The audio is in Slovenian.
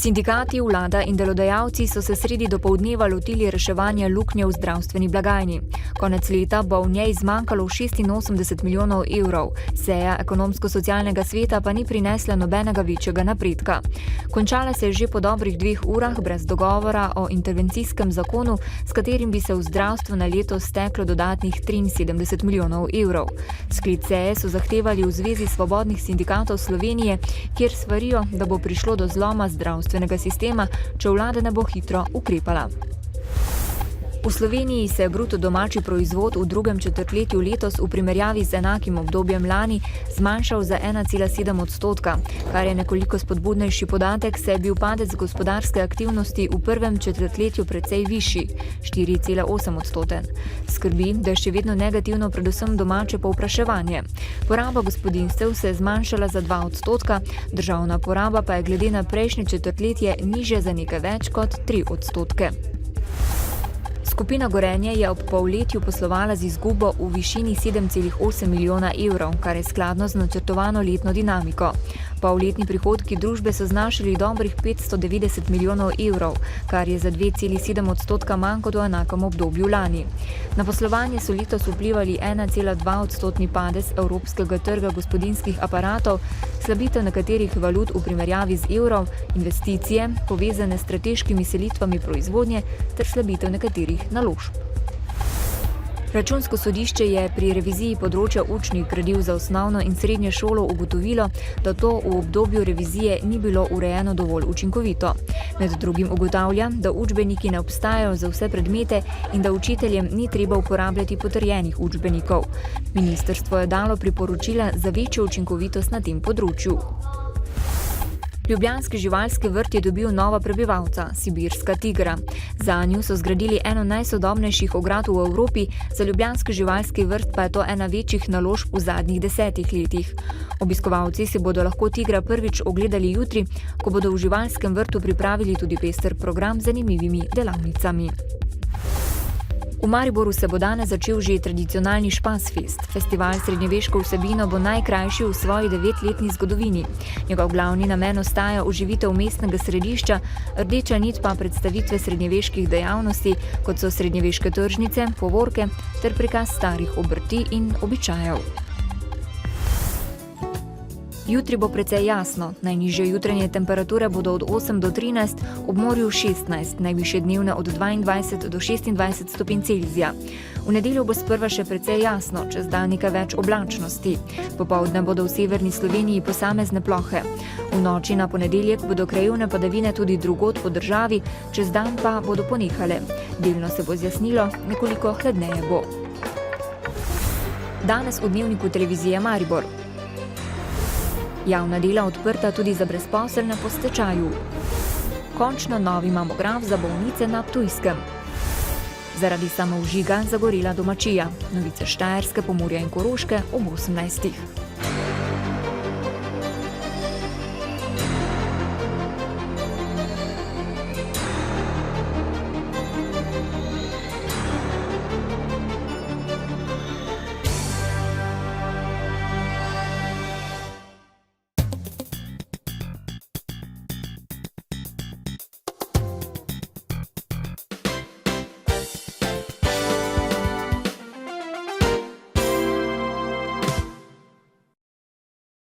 Sindikati, vlada in delodajalci so se sredi dopoldneva lotili reševanja luknje v zdravstveni blagajni. Konec leta bo v njej zmanjkalo 86 milijonov evrov. Seja ekonomsko-socialnega sveta pa ni prinesla nobenega večjega napredka. Končala se je že po dobrih 2 urah brez dogovora o intervencijskem zakonu, s katerim bi se v zdravstvo na leto steklo dodatnih 73 milijonov evrov. Sklic seje so zahtevali v Zvezi svobodnih sindikatov Slovenije, kjer svarijo, da bo prišlo do zloma zdravstvenega sistema, če vlada ne bo hitro ukrepala. V Sloveniji se je bruto domači proizvod v drugem četrtletju letos v primerjavi z enakim obdobjem lani zmanjšal za 1,7%, kar je nekoliko spodbudnejši podatek, saj je bil padec gospodarske aktivnosti v prvem četrtletju precej višji, 4,8%. Skrbi, da je še vedno negativno predvsem domače povpraševanje. Poraba gospodinjstev se je zmanjšala za 2%, državna poraba pa je glede na prejšnje četrtletje nižja za nekaj več kot 3%. Skupina Gorenje je ob polletju poslovala z izgubo v višini 7,8 milijona evrov, kar je skladno z načrtovano letno dinamiko. Polletni prihodki družbe so znašali dobrih 590 milijonov evrov, kar je za 2,7% manj kot v enakem obdobju lani. Na poslovanje so letos vplivali 1,2% padec evropskega trga gospodinjskih aparatov, slabitev nekaterih valut v primerjavi z evrom, investicije, povezane s strateškimi selitvami proizvodnje ter slabitev nekaterih naložb. Računsko sodišče je pri reviziji področja učnih gradiv za osnovno in srednje šolo ugotovilo, da to v obdobju revizije ni bilo urejeno dovolj učinkovito. Med drugim ugotavlja, da učbeniki ne obstajajo za vse predmete in da učiteljem ni treba uporabljati potrjenih učbenikov. Ministrstvo je dalo priporočila za večjo učinkovitost na tem področju. Ljubljanski živalski vrt je dobil nova prebivalca, sibirska tigra. Zanju so zgradili eno najsodobnejših ograd v Evropi, za ljubljanski živalski vrt pa je to ena večjih naložb v zadnjih 10 letih. Obiskovalci si bodo lahko tigra prvič ogledali jutri, ko bodo v živalskem vrtu pripravili tudi pester program z zanimivimi delavnicami. V Mariboru se bo danes začel že tradicionalni Špasfest. Festival s srednjeveško vsebino bo najkrajši v svoji 9-letni zgodovini. Njegov glavni namen ostaja oživitev mestnega središča, rdeča nit pa predstavitve srednjeveških dejavnosti, kot so srednjeveške tržnice, povorke ter prikaz starih obrti in običajev. Jutri bo precej jasno. Najnižje jutranje temperature bodo od 8 do 13, ob morju 16, najvišje dnevne od 22 do 26 stopinj Celzija. V nedeljo bo sprva še precej jasno, čez dan nekaj več oblačnosti. Popoldne bodo v severni Sloveniji posamezne plohe. V noči na ponedeljek bodo krajevne padavine tudi drugod po državi, čez dan pa bodo ponehale. Delno se bo zjasnilo, nekoliko hladneje bo. Danes v dnevniku televizije Maribor. Javna dela odprta tudi za brezposelne po stečaju. Končno novi mamograf za bolnice na Ptujskem. Zaradi samovžiga zagorela domačija. Novice Štajerske, Pomurja in Koroške ob 18.